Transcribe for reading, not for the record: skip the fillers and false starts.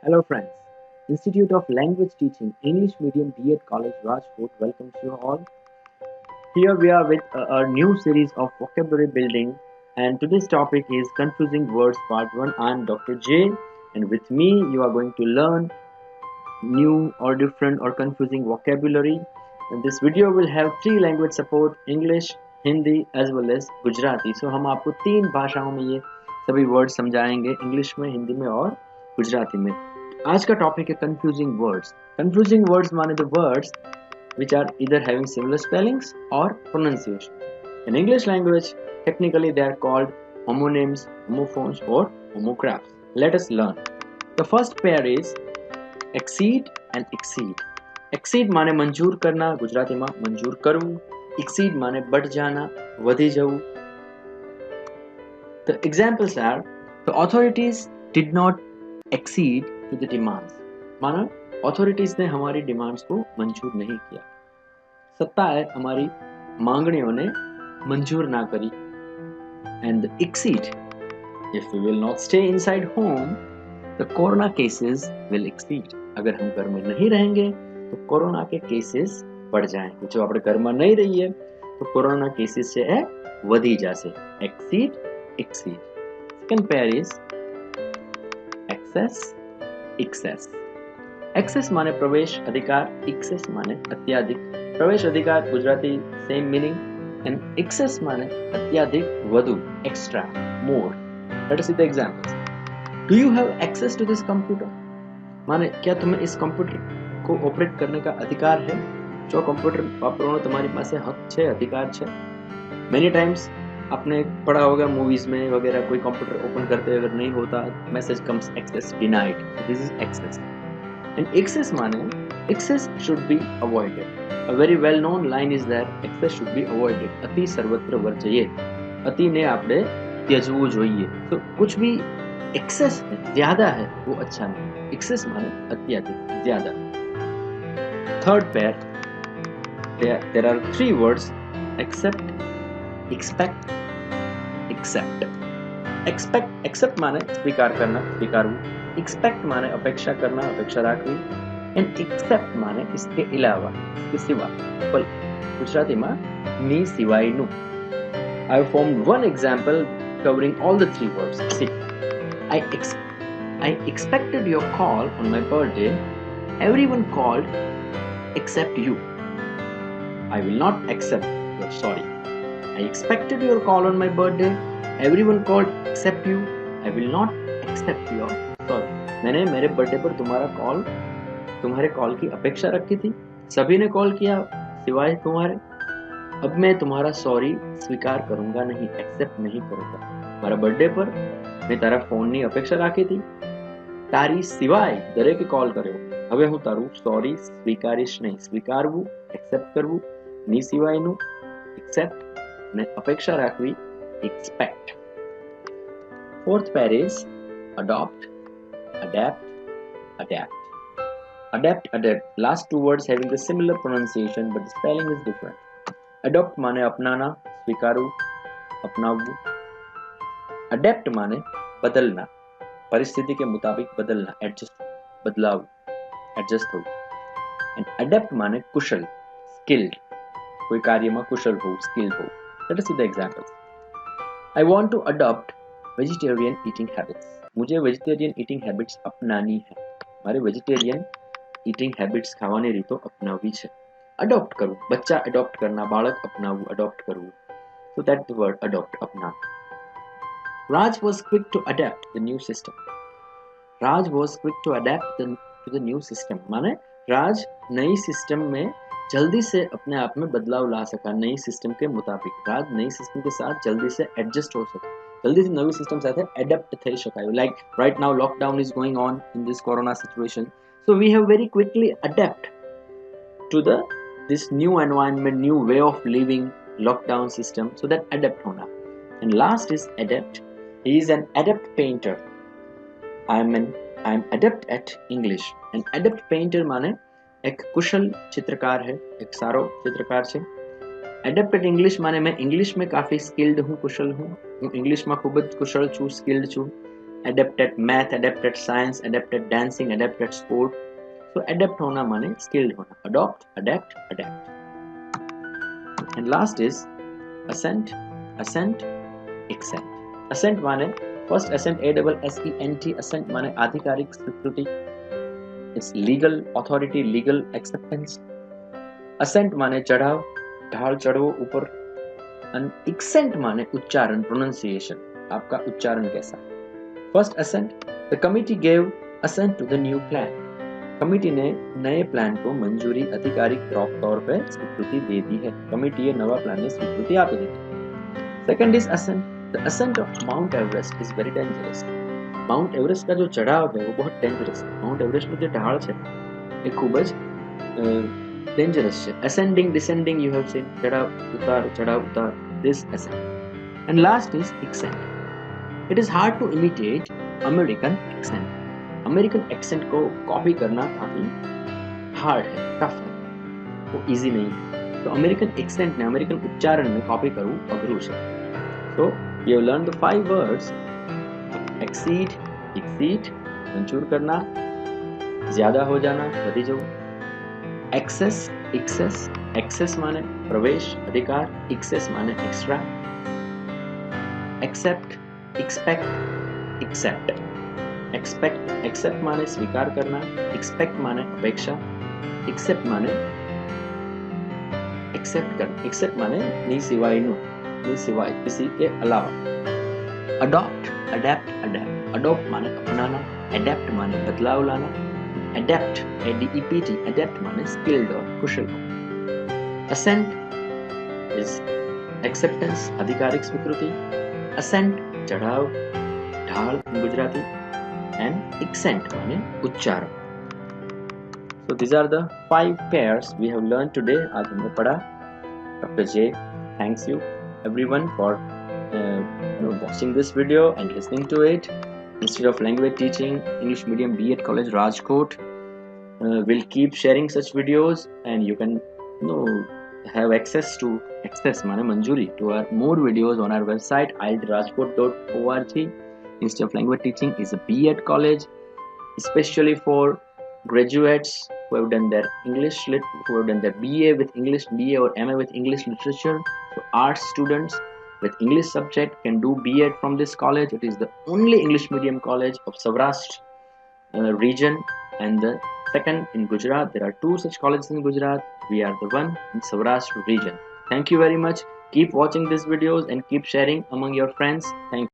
Hello friends. Institute of Language Teaching English Medium B.Ed College Rajkot welcomes you all. Here we are with a new series of vocabulary building, and today's topic is confusing words part 1. I am Dr. J, and with me you are going to learn new or different or confusing vocabulary. And this video will have three language support: English, Hindi as well as Gujarati. So हम आपको तीन भाषाओं में ये सभी word समझाएंगे, English में, हिंदी में और गुजराती में. आज का टॉपिक है कंफ्यूजिंग वर्ड्स. कंफ्यूजिंग वर्ड्स माने the words which are either having similar spellings or pronunciation. In English language, technically they are called homonyms, homophones or homographies. Let us learn. The first pair is exceed and exceed. Exceed माने मंजूर करना, गुजराती में मंजूर करવું. Exceed माने बढ़ जाना, वधी जવું. The examples are the authorities did not accede to the demands. माना ऑथोरिटीज ने हमारी डिमांड्स को मंजूर नहीं किया. सत्ताए हमारी मांगणियों ने मंजूर ना करी. And exceed, if we will not stay inside home the corona cases will exceed. अगर हम घर में नहीं रहेंगे तो कोरोना के केसेस बढ़ जाएंगे. जो આપણે ઘરમાં નહીં રહીએ તો કોરોના કેસીસ છે એ વધી જશે. Exceed, exceed. Second pair is access, access. Access माने प्रवेश अधिकार, एक्सेस माने अत्याधिक. प्रवेश अधिकार Gujarati same meaning and access माने अत्याधिक, वधु, extra, more. Let us see the examples. Do you have access to this computer? माने क्या तुम्हें इस कंप्यूटर को ऑपरेट करने का अधिकार है? जो कंप्यूटर वापरવાનો તમારી પાસે હક છે, अधिकार છે. मेनी टाइम्स आपने पढ़ा होगा मूवीज में वगैरह, कोई कंप्यूटर ओपन करते अगर नहीं होता, message comes access denied. This is access. And excess माने excess should be avoided. A very well known line is that excess should be avoided. अति सर्वत्र वर्जयेत. अति ने आपने त्यजવું જોઈએ. तो कुछ भी excess है, ज्यादा है, वो अच्छा नहीं. excess माने अत्यधिक, ज्यादा. Third pair, there are three words: accept, expect, accept. Accept माने स्वीकार करना, स्वीकारવું. एक्सपेक्ट माने अपेक्षा करना, अपेक्षा રાખવી. एंड एक्सेप्ट माने इसके अलावा, इसके सिवा. पर गुजराती में ની સિવાયનું. I have formed one example covering all the three words. See, I expected your call on my birthday. Everyone called except you. I will not accept your sorry. I expected your call on my birthday. Everyone called except you. I will not accept your sorry. मैंने मेरे birthday पर तुम्हारे call की अपेक्षा रखी थी. सभी ने कॉल किया सिवाय तुम्हारे. अब मैं तुम्हारा सॉरी स्वीकार करूंगा नहीं, एक्सेप्ट नहीं करूंगा. મારા બર્થડે પર મેં તારા ફોનની અપેક્ષા રાખી હતી. તારી સિવાય દરેકે કોલ કર્યો. હવે હું તારું સોરી સ્વીકારીશ નહીં. સ્વીકારવું, એક્સેપ્ટ કરવું. ની સિવાયનું એક્સેપ્ટ ને અપેક્ષા રાખવી expect. Fourth pair is adopt, adapt, adapt. Adapt, adapt. Last two words having the similar pronunciation but the spelling is different. Adopt माने अपनाना, स्वीकारु, अपनावु. Adapt माने बदलना, परिस्थिति के मुताबिक बदलना, adjust, बदलाव, adjust हो. And adapt माने कुशल, skilled. कोई कार्य में कुशल हो, skilled हो. Let us see the examples. I want to adopt vegetarian eating habits. मुझे vegetarian eating habits अपनानी है. मारे vegetarian eating habits खावानी रीतो अपनावी છે. Adopt करूँ, बच्चा adopt करना, बालक अपनावू, adopt करूँ. So that's the word adopt, अपना. Raj was quick to adapt the new system. Raj was quick to adapt to the new system. माने राज नई सिस्टम में जल्दी से अपने आप में बदलाव ला सका. नई सिस्टम के मुताबिक राज नई सिस्टम के साथ जल्दी से एडजस्ट हो सका, जल्दी से नवी सिस्टम સાથે એડપ્ટ થઈ શકાય. Like right now lockdown is going on in this corona situation, so we have very quickly adapt to this new environment, new way of living, lockdown system. So that adapt होना. And last is adept. He is an adept painter. I am adept at English. An adept painter माने एक कुशल चित्रकार है, एक सारो चित्रकार છે. Adapted English माने मैं इंग्लिश में काफी स्किल्ड हूँ, कुशल हूँ. હું इंग्लिश में खूब જ कुशल છું, स्किल्ड છું. adept at math, adept at science, adept at dancing, adept at sport. So adept होना माने skilled होना. Adopt, adapt, adapt. And last is ascent, ascent, accent. Ascent माने first ascent, A-S-S-E-N-T, ascent माने आधिकारिक स्वीकृति. It's legal authority, legal acceptance. Ascent माने चढ़ाव, ढाल चढ़ो ऊपर. And accent माने उच्चारण, pronunciation. आपका उच्चारण कैसा. First ascent, the committee gave assent to the new plan. Committee ने नए प्लान को मंजूरी आधिकारिक तौर पर स्वीकृति दे दी है. कमिटी ये नवा प्लान ने स्वीकृति आपी दी. Second is ascent. The ascent of mount Everest is very dangerous. Mount Everest का जो चढ़ाव है वो बहुत डेंजरस है. माउंट एवरेस्ट નું જે ઢાળ છે એ ખૂબ જ ડેન્જરસ છે. ascending descending you have seen, ચઢાવ ઉતાર. This ascent. And last is accent. It is hard to imitate American accent. American accent को कॉपी करना काफी हार्ड है, टफ है, वो इजी नहीं है. तो अमेरिकन एक्सेंट ने अमेरिकन उच्चारण में कॉपी करવું અઘરું છે. So you have learned the 5 words: exceed, exceed, मंजूर करना, ज्यादा हो जाना, वधी जવું. एक्सेस, एक्सेस, एक्सेस माने प्रवेश, अधिकार. एक्सेस माने extra. Accept, expect, accept. Expect, accept माने स्वीकार करना. एक्सपेक्ट माने अपेक्षा. एक्सेप्ट माने एक्सेप्ट करना. एक्सेप्ट माने ની સિવાયનું, ની સિવાય, किसी के अलावा. Adopt, adapt, adapt. अडॉप्ट माने अपनाना. अडेप्ट माने बदलाव लाना. अडेप्ट, ADEPT, अडेप्ट माने स्किल्ड और कुशल. असेंट इज एक्सेप्टेंस, आधिकारिक स्वीकृति. असेंट चढ़ाव, ढाल in गुजराती. And accent माने उच्चारण. So these are the 5 pairs we have learned today. आज हमने पढ़ा. Dr. J thanks you everyone for watching this video and listening to it. Instead of language teaching, English medium B.Ed College Rajkot will keep sharing such videos, and you can have access माने मंजूरी to our more videos on our website ildrajkot.org. Institute of Language Teaching is a B.Ed college, especially for graduates who have done their who have done their BA with English, BA or MA with English literature. So arts students with English subject can do B.Ed from this college. It is the only English medium college of Saurashtra region, and the second in Gujarat. There are 2 such colleges in Gujarat. We are the one in Saurashtra region. Thank you very much. Keep watching these videos and keep sharing among your friends. Thank you.